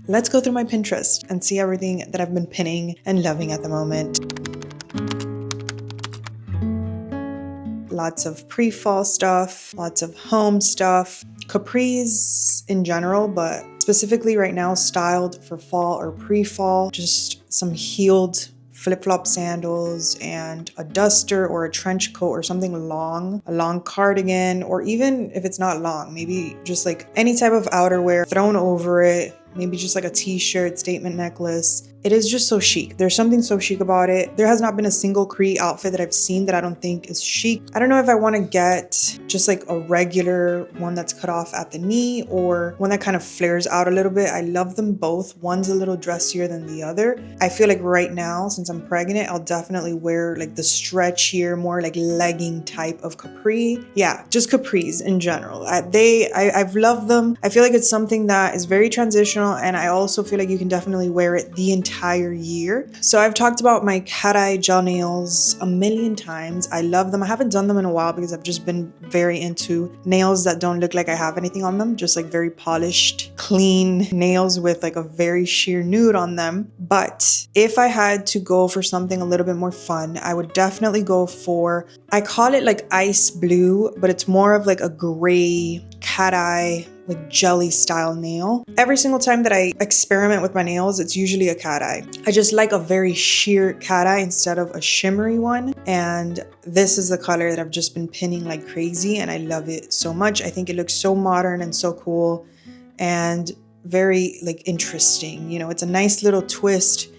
Let's go through my Pinterest and see everything that I've been pinning and loving at the moment. Lots of pre-fall stuff, lots of home stuff, capris in general, but specifically right now styled for fall or pre-fall. Just some heeled flip-flop sandals and a duster or a trench coat or something long, a long cardigan, or even if it's not long, maybe just like any type of outerwear thrown over it, maybe just like a t-shirt, statement necklace. It is just so chic. There's something so chic about it. There has not been a single Cree outfit that I've seen that I don't think is chic. I don't know if I want to get just like a regular one that's cut off at the knee or one that kind of flares out a little bit. I love them both. One's a little dressier than the other. I feel like right now, since I'm pregnant, I'll definitely wear like the stretchier, more like legging type of capri. Yeah, just capris in general. I've loved them. I feel like it's something that is very transitional, and I also feel like you can definitely wear it the entire year. So I've talked about my cat eye gel nails a million times. I love them. I haven't done them in a while because I've just been very into nails that don't look like I have anything on them, just like very polished, clean nails with like a very sheer nude on them. But if I had to go for something a little bit more fun, I would definitely go for, I call it like ice blue, but it's more of like a gray cat eye, like jelly style nail. Every single time that I experiment with my nails, it's usually a cat eye. I just like a very sheer cat eye instead of a shimmery one. And this is the color that I've just been pinning like crazy, and I love it so much. I think it looks so modern and so cool and very like interesting. You know, it's a nice little twist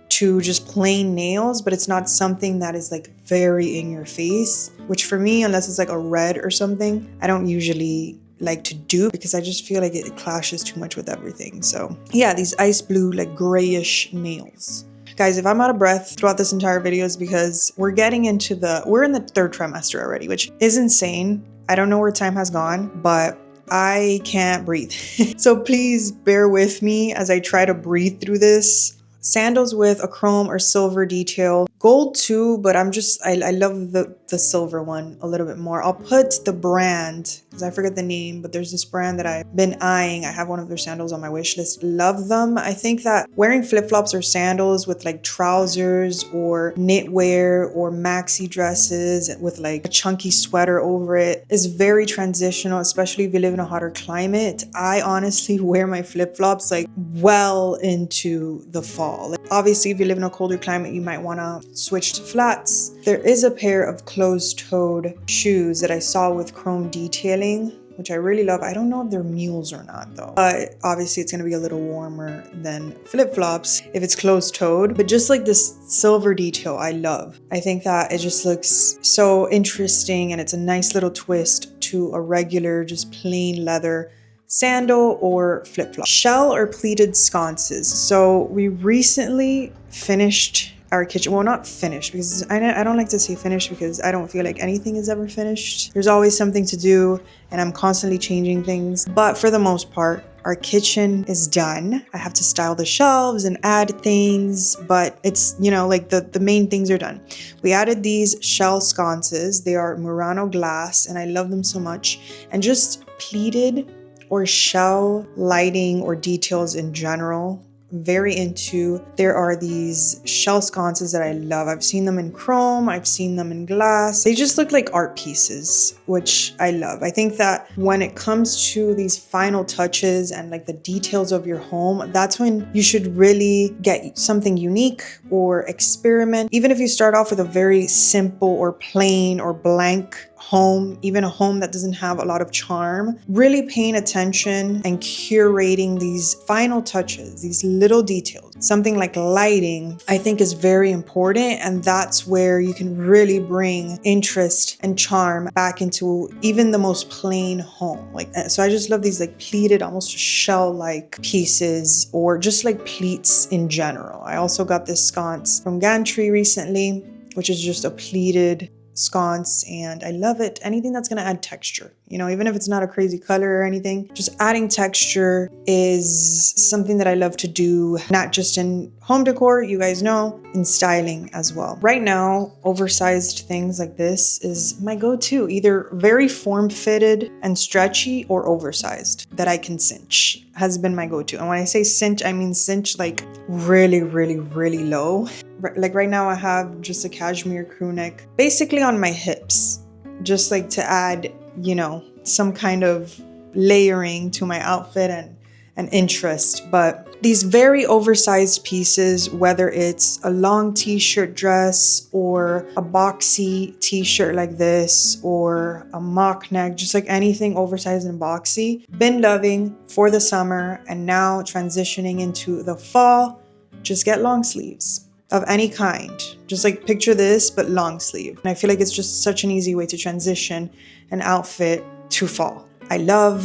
to just plain nails, but it's not something that is like very in your face, which for me, unless it's like a red or something, I don't usually like to do because I just feel like it clashes too much with everything. So yeah, these ice blue like grayish nails. Guys, if I'm out of breath throughout this entire video, is because we're in the third trimester already, which is insane. I don't know where time has gone, but I can't breathe. So please bear with me as I try to breathe through this. Sandals with a chrome or silver detail. Gold too, but I love the silver one a little bit more. I'll put the brand, because I forget the name, but there's this brand that I've been eyeing. I have one of their sandals on my wish list. Love them. I think that wearing flip-flops or sandals with like trousers or knitwear or maxi dresses with like a chunky sweater over it is very transitional, especially if you live in a hotter climate. I honestly wear my flip-flops like well into the fall. Like, obviously, if you live in a colder climate, you might want to switch to flats. There is a pair of closed-toed shoes that I saw with chrome detailing, which I really love. I don't know if they're mules or not though, but obviously it's going to be a little warmer than flip-flops if it's closed-toed. But just like this silver detail, I love. I think that it just looks so interesting, and it's a nice little twist to a regular just plain leather sandal or flip-flop. Shell or pleated sconces. So we recently finished our kitchen. Well, not finished, because I don't like to say finished because I don't feel like anything is ever finished. There's always something to do, and I'm constantly changing things. But for the most part, our kitchen is done. I have to style the shelves and add things, but it's, you know, like the main things are done. We added these shell sconces. They are Murano glass, and I love them so much. And just pleated or shell lighting or details in general, very into. There are these shell sconces that I love. I've seen them in chrome, I've seen them in glass. They just look like art pieces, which I love. I think that when it comes to these final touches and like the details of your home, that's when you should really get something unique or experiment. Even if you start off with a very simple or plain or blank home, even a home that doesn't have a lot of charm, really paying attention and curating these final touches, these little details. Something like lighting, I think, is very important, and that's where you can really bring interest and charm back into even the most plain home. Like, so I just love these like pleated, almost shell-like pieces, or just like pleats in general. I also got this sconce from Gantry recently, which is just a pleated sconce, and I love it. Anything that's gonna add texture, you know, even if it's not a crazy color or anything, just adding texture is something that I love to do, not just in home decor, you guys know, in styling as well. Right now, oversized things like this is my go-to, either very form-fitted and stretchy or oversized that I can cinch has been my go-to. And when I say cinch, I mean cinch like really, really, really low. Like right now I have just a cashmere crew neck basically on my hips, just like to add, you know, some kind of layering to my outfit and interest. But these very oversized pieces, whether it's a long t-shirt dress or a boxy t-shirt like this or a mock neck, just like anything oversized and boxy, been loving for the summer, and now transitioning into the fall, just get long sleeves of any kind. Just like picture this, but long sleeve. And I feel like it's just such an easy way to transition an outfit to fall. I love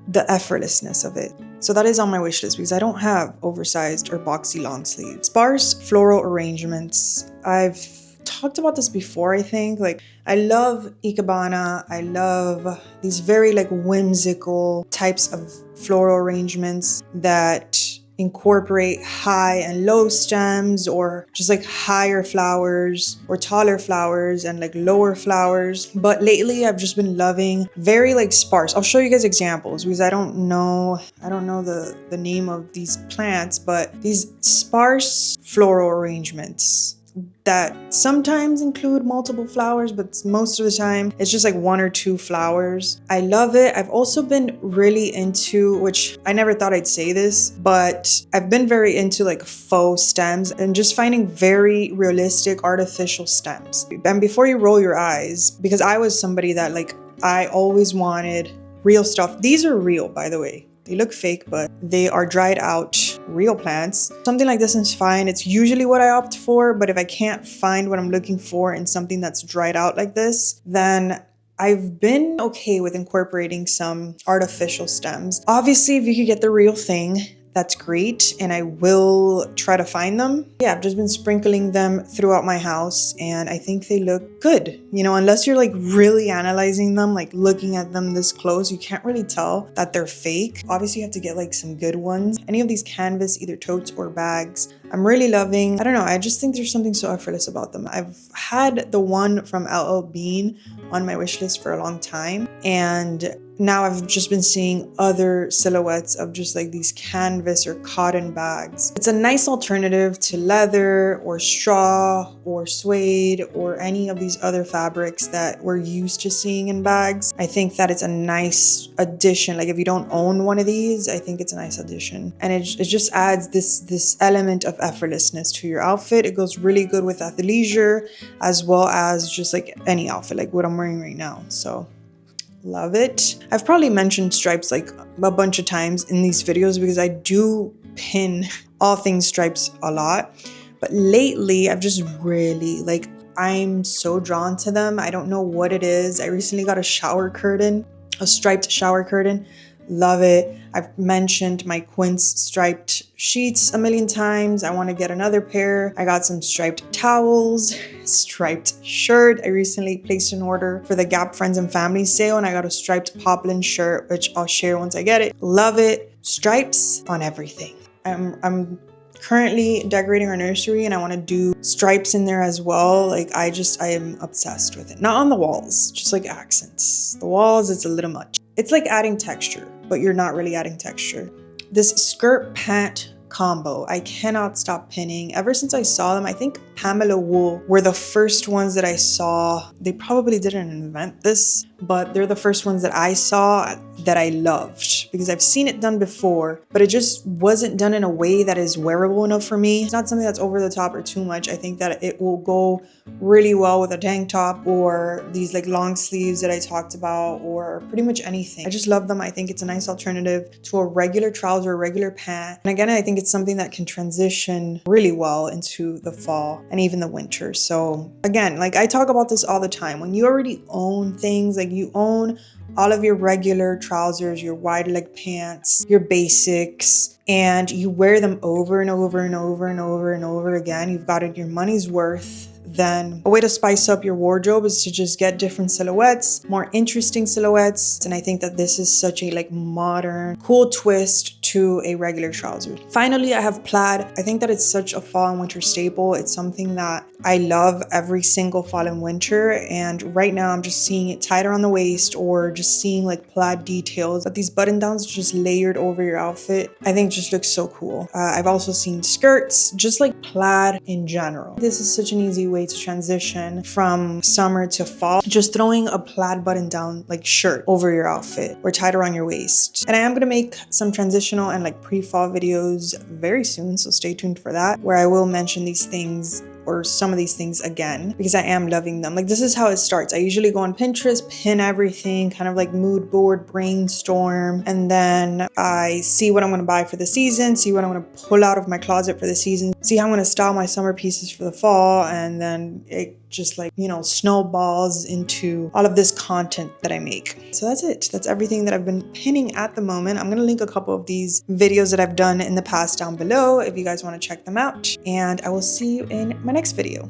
the effortlessness of it. So that is on my wish list because I don't have oversized or boxy long sleeves. Sparse floral arrangements. I've talked about this before, I think. Like, I love Ikebana. I love these very like whimsical types of floral arrangements that incorporate high and low stems, or just like higher flowers or taller flowers and like lower flowers. But lately I've just been loving very like sparse. I'll show you guys examples because I don't know the name of these plants, but these sparse floral arrangements that sometimes include multiple flowers, but most of the time it's just like one or two flowers. I love it. I've also been really into, which I never thought I'd say this, but I've been very into like faux stems and just finding very realistic artificial stems. And before you roll your eyes, because I was somebody that like, I always wanted real stuff. These are real, by the way. They look fake, but they are dried out real plants. Something like this is fine. It's usually what I opt for, but if I can't find what I'm looking for in something that's dried out like this, then I've been okay with incorporating some artificial stems. Obviously, if you could get the real thing, that's great, and I will try to find them. Yeah, I've just been sprinkling them throughout my house, and I think they look good. You know, unless you're like really analyzing them, like looking at them this close, you can't really tell that they're fake. Obviously, you have to get like some good ones. Any of these canvas, either totes or bags, I'm really loving. I don't know, I just think there's something so effortless about them. I've had the one from LL Bean on my wish list for a long time, and now I've just been seeing other silhouettes of just like these canvas or cotton bags. It's a nice alternative to leather or straw or suede or any of these other fabrics that we're used to seeing in bags. I think that it's a nice addition. Like if you don't own one of these, I think it's a nice addition. And it just adds this element of effortlessness to your outfit. It goes really good with athleisure as well as just like any outfit, like what I'm wearing right now. So love it. I've probably mentioned stripes like a bunch of times in these videos because I do pin all things stripes a lot. But lately, I've just really like, I'm so drawn to them. I don't know what it is. I recently got a shower curtain, a striped shower curtain. Love it. I've mentioned my Quince striped sheets a million times. I want to get another pair. I got some striped towels, striped shirt. I recently placed an order for the Gap Friends and Family sale, and I got a striped poplin shirt, which I'll share once I get it. Love it. Stripes on everything. I'm currently decorating our nursery and I want to do stripes in there as well. Like I am obsessed with it. Not on the walls, just like accents. The walls, it's a little much. It's like adding texture, but you're not really adding texture. This skirt pant combo, I cannot stop pinning. Ever since I saw them, I think Pamela Wool were the first ones that I saw. They probably didn't invent this, but they're the first ones that I saw that I loved because I've seen it done before, but it just wasn't done in a way that is wearable enough for me. It's not something that's over the top or too much. I think that it will go really well with a tank top or these like long sleeves that I talked about, or pretty much anything. I just love them. I think it's a nice alternative to a regular trouser, a regular pant. And again, I think it's something that can transition really well into the fall and even the winter. So again, like I talk about this all the time. When you already own things, like you own all of your regular trousers, your wide leg pants, your basics, and you wear them over and over and over and over and over again, you've gotten your money's worth. then a way to spice up your wardrobe is to just get different silhouettes, more interesting silhouettes. And I think that this is such a like modern, cool twist to a regular trouser. Finally, I have plaid. I think that it's such a fall and winter staple. It's something that I love every single fall and winter. And right now I'm just seeing it tied around the waist or just seeing like plaid details. But these button downs just layered over your outfit, I think just looks so cool. I've also seen skirts, just like plaid in general. This is such an easy way to transition from summer to fall. Just throwing a plaid button down like shirt over your outfit or tied around your waist. And I am gonna make some transitional and like pre-fall videos very soon, so stay tuned for that, where I will mention these things or some of these things again because I am loving them. Like this is how it starts. I usually go on Pinterest, pin everything, kind of like mood board, brainstorm, and then I see what I'm going to buy for the season, see what I'm going to pull out of my closet for the season, see how I'm going to style my summer pieces for the fall, and then it just like, you know, snowballs into all of this content that I make. So that's it. That's everything that I've been pinning at the moment. I'm going to link a couple of these videos that I've done in the past down below if you guys want to check them out, and I will see you in my next video.